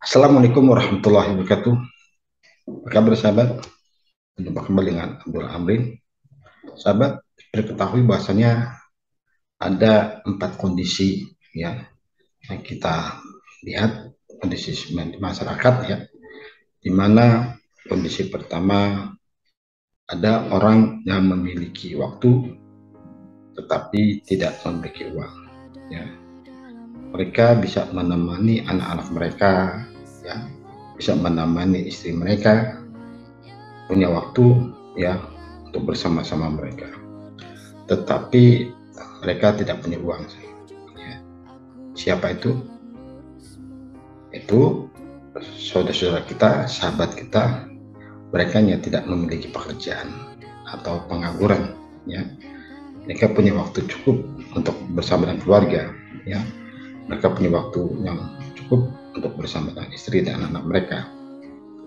Assalamualaikum warahmatullahi wabarakatuh. Apa kabar sahabat? Berjumpa kembali dengan Abdul Amrin. Sahabat, ketahui bahwasanya ada 4 kondisi ya yang kita lihat, kondisi di masyarakat ya, di mana kondisi pertama ada orang yang memiliki waktu tetapi tidak memiliki uang ya. Mereka bisa menemani anak-anak mereka ya, bisa menemani istri mereka, punya waktu ya untuk bersama-sama mereka, tetapi mereka tidak punya uang ya. Siapa itu? Itu saudara-saudara kita, sahabat kita, mereka yang tidak memiliki pekerjaan atau pengangguran ya. Mereka punya waktu cukup untuk bersama dengan keluarga ya. Mereka punya waktu yang cukup untuk bersama dengan istri dan anak-anak mereka,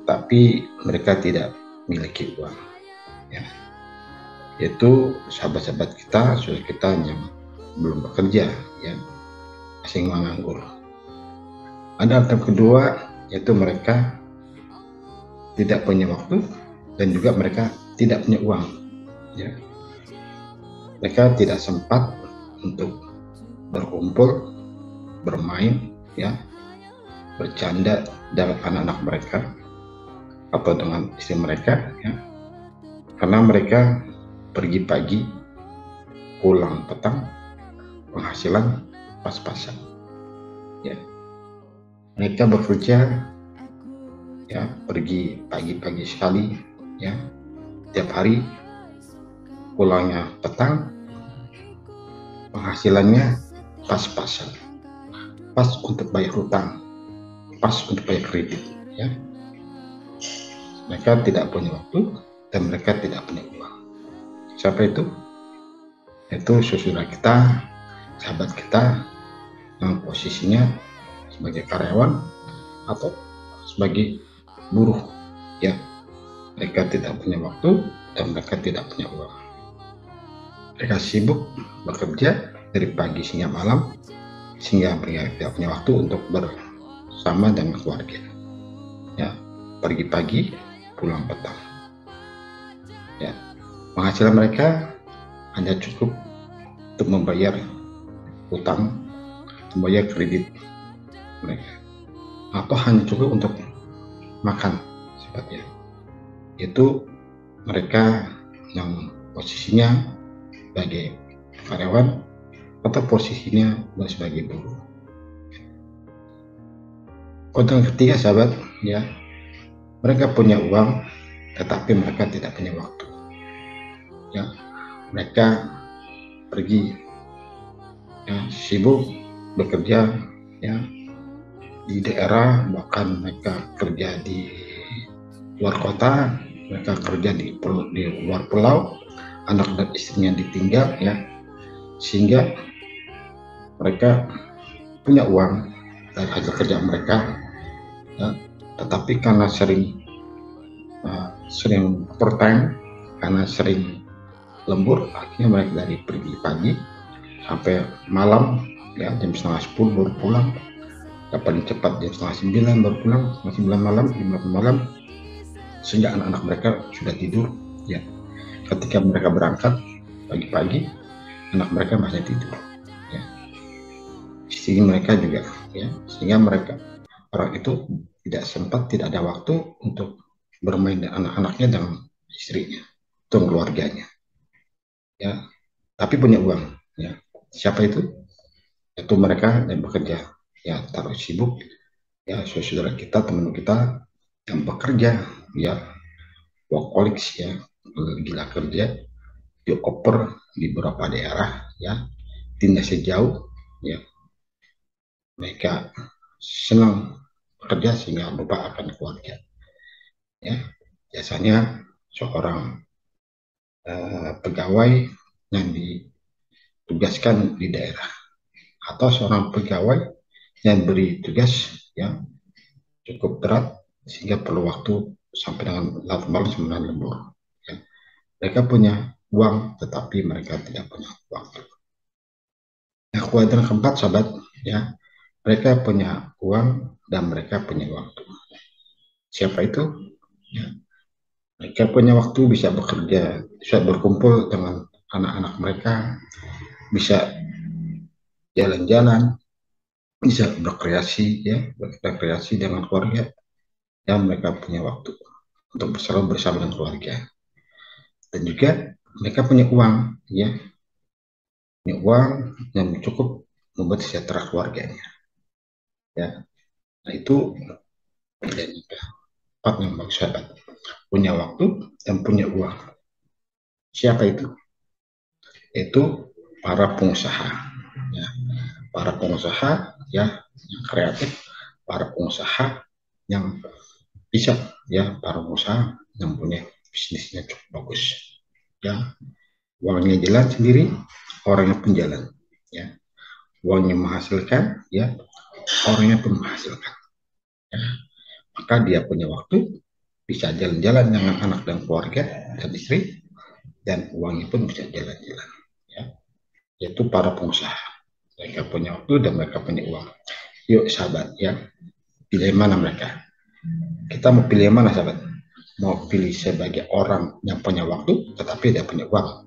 tapi mereka tidak memiliki uang ya. Yaitu sahabat-sahabat kita, saudara kita yang belum bekerja ya, masih menganggur. Ada alternatif kedua, yaitu mereka tidak punya waktu dan juga mereka tidak punya uang ya. Mereka tidak sempat untuk berkumpul, bermain ya, bercanda dengan anak-anak mereka atau dengan istri mereka ya, karena mereka pergi pagi, pulang petang, penghasilan pas-pasan ya. Mereka bekerja ya, pergi pagi-pagi sekali ya, tiap hari, pulangnya petang, penghasilannya pas-pasan, pas untuk bayar hutang, pas untuk bayar kredit ya. Mereka tidak punya waktu dan mereka tidak punya uang. Siapa itu? Itu saudara kita, sahabat kita yang posisinya sebagai karyawan atau sebagai buruh ya. Mereka tidak punya waktu dan mereka tidak punya uang. Mereka sibuk bekerja dari pagi hingga malam, sehingga mereka tidak punya waktu untuk bersama dengan keluarga ya. Pergi pagi, pulang petang ya. Penghasilan mereka hanya cukup untuk membayar hutang, membayar kredit mereka, atau hanya cukup untuk makan sifatnya. Itu mereka yang posisinya sebagai karyawan atau posisinya sebagai buruh. Kode yang ketiga sahabat ya, mereka punya uang tetapi mereka tidak punya waktu ya. Mereka pergi ya, sibuk bekerja ya di daerah, bahkan mereka kerja di luar kota, mereka kerja di luar pulau, anak dan istrinya ditinggal ya, sehingga mereka punya uang dari hasil kerja mereka ya, tetapi karena sering overtime, karena sering lembur, akhirnya mereka dari pergi pagi sampai malam ya, jam 9:30 baru pulang, paling cepat jam 8:30 baru pulang, 9 malam, 5 malam, sehingga anak-anak mereka sudah tidur ya. Ketika mereka berangkat pagi-pagi, anak mereka masih tidur ya. Istri mereka juga ya, sehingga mereka, orang itu tidak sempat, tidak ada waktu untuk bermain dengan anak-anaknya dan istrinya atau keluarganya ya, tapi punya uang ya. Siapa itu? Itu mereka yang bekerja ya, taruh sibuk ya, saudara kita, teman kita yang bekerja ya, workaholics ya, gila kerja, dioper di beberapa daerah ya, tidak sejauh ya. Mereka senang bekerja sehingga lupa akan keluarga ya. Biasanya seorang pegawai yang ditugaskan di daerah atau seorang pegawai yang beri tugas yang cukup berat sehingga perlu waktu sampai dengan larut malam 9 lembur ya. Mereka punya uang tetapi mereka tidak punya waktu. Yang kewajiban keempat sahabat ya. Mereka punya uang dan mereka punya waktu. Siapa itu? Ya. Mereka punya waktu, bisa bekerja, bisa berkumpul dengan anak-anak mereka, bisa jalan-jalan, bisa berkreasi, ya, berkreasi dengan keluarga, dan mereka punya waktu untuk selalu bersama dengan keluarga. Dan juga mereka punya uang, ya, punya uang yang cukup membuat sejahtera keluarganya, ya. Nah itu bedanya empat yang sahabat, punya waktu dan punya uang. Siapa itu? Itu para pengusaha, ya. Para pengusaha, ya, yang kreatif, para pengusaha yang bisa, ya, para pengusaha yang punya bisnisnya cukup bagus, ya. Uangnya jalan sendiri, orangnya pun jalan, ya. Uangnya menghasilkan, ya, orangnya pun menghasilkan, ya. Maka dia punya waktu, bisa jalan-jalan dengan anak dan keluarga dan istri, dan uangnya pun bisa jalan-jalan, ya. Yaitu para pengusaha, mereka punya waktu dan mereka punya uang. Yuk sahabat, ya, pilih mana mereka? Kita mau pilih yang mana sahabat? Mau pilih sebagai orang yang punya waktu tetapi tidak punya uang?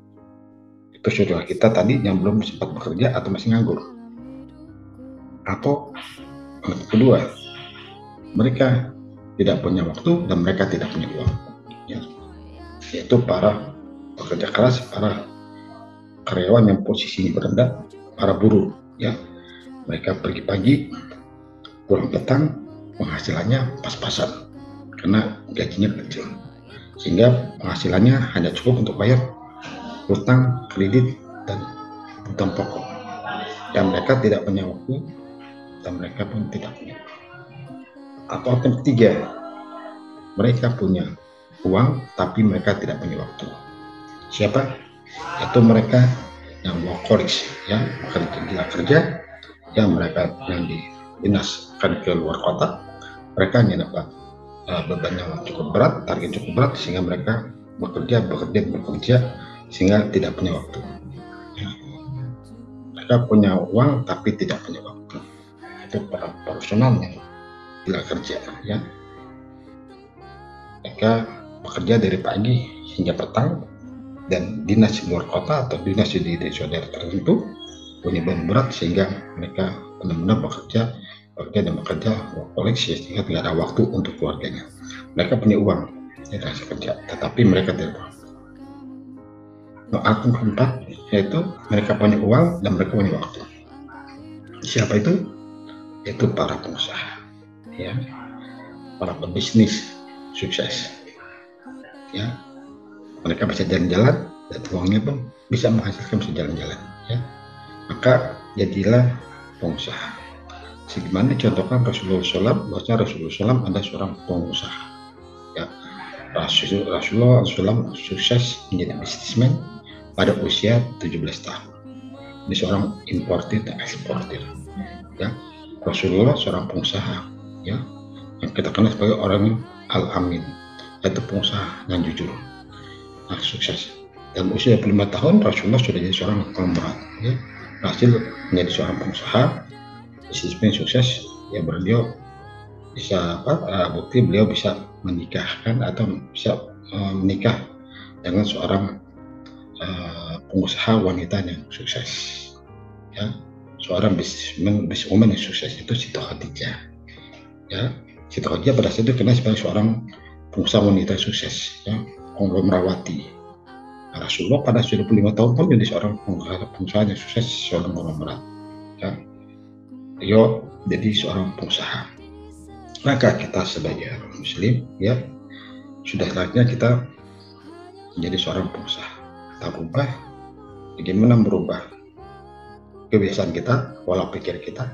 Itu saudara kita tadi yang belum sempat bekerja atau masih nganggur. Atau yang kedua, mereka tidak punya waktu dan mereka tidak punya uang, ya. Yaitu para pekerja keras, para karyawan yang posisinya berendah, para buruh, ya. Mereka pergi pagi, pulang petang, penghasilannya pas-pasan karena gajinya kecil, sehingga penghasilannya hanya cukup untuk bayar hutang, kredit, dan hutang pokok. Dan mereka tidak punya waktu dan mereka pun tidak punya. Atau yang ketiga, mereka punya uang tapi mereka tidak punya waktu. Siapa? Itu mereka yang workaholics, ya, gila kerja, yang mereka yang dinaskan ke luar kota. Mereka hanya dapat beban yang cukup berat, target cukup berat, sehingga mereka bekerja sehingga tidak punya waktu, ya. Mereka punya uang tapi tidak punya waktu. Itu para profesional yang gila kerja, ya. Mereka bekerja dari pagi hingga petang dan dinas di luar kota atau dinas di daerah tertentu, punya beban berat sehingga mereka benar-benar bekerja dan bekerja koleksi sehingga tidak ada waktu untuk keluarganya. Mereka punya uang, ya, kerja, tetapi mereka tidak. Akun keempat yaitu mereka punya uang dan mereka punya waktu. Siapa itu? Itu para pengusaha, ya, para pebisnis sukses, ya. Mereka bisa jalan-jalan dan uangnya pun bisa menghasilkan, bisa jalan-jalan, ya. Maka jadilah pengusaha. Sebagaimana contohkan Rasulullah SAW, bahwa Rasulullah SAW ada seorang pengusaha, ya. Rasulullah SAW sukses menjadi bisnismen pada usia 17 tahun. Ini seorang importir dan eksportir, ya. Rasulullah seorang pengusaha, ya, yang kita kenal sebagai orang al-amin, yaitu pengusaha yang jujur, nah, sukses. Dan usia 25 tahun Rasulullah sudah jadi seorang konglomerat, ya, berhasil menjadi seorang pengusaha, bisnismen sukses, ya. Beliau bisa bukti beliau bisa menikahkan atau bisa menikah dengan seorang pengusaha wanita yang sukses, ya. Seorang businesswoman yang sukses itu Siti Khadijah, ya. Siti Khadijah pada saat itu dikenal sebagai seorang pengusaha wanita sukses, ya, konglomerawati. Rasulullah pada 25 tahun pun menjadi seorang pengusaha yang sukses, seorang konglomerat, ya. Beliau jadi seorang pengusaha. Maka kita sebagai muslim, ya, sudah saatnya kita menjadi seorang pengusaha. Kita berubah. Bagaimana merubah kebiasaan kita, pola pikir kita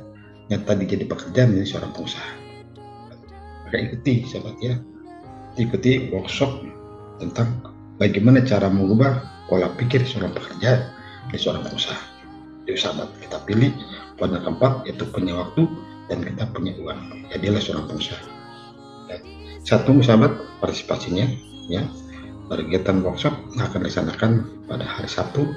yang tadi jadi pekerja menjadi seorang pengusaha? Maka ikuti, sahabat, ya, ikuti workshop tentang bagaimana cara mengubah pola pikir seorang pekerja menjadi seorang pengusaha. Jadi sahabat, kita pilih pada keempat, yaitu punya waktu dan kita punya uang. Jadilah seorang pengusaha. Satu sahabat, partisipasinya, ya, kegiatan workshop akan dilaksanakan pada hari Sabtu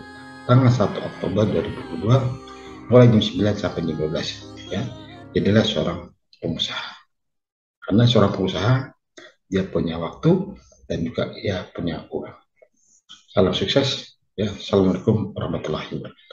tanggal 1 Oktober 2022 mulai jam 9 sampai jam 12. ya. Jadilah seorang pengusaha. Karena seorang pengusaha dia punya waktu dan juga dia punya uang. Salam sukses ya. Assalamualaikum warahmatullahi wabarakatuh.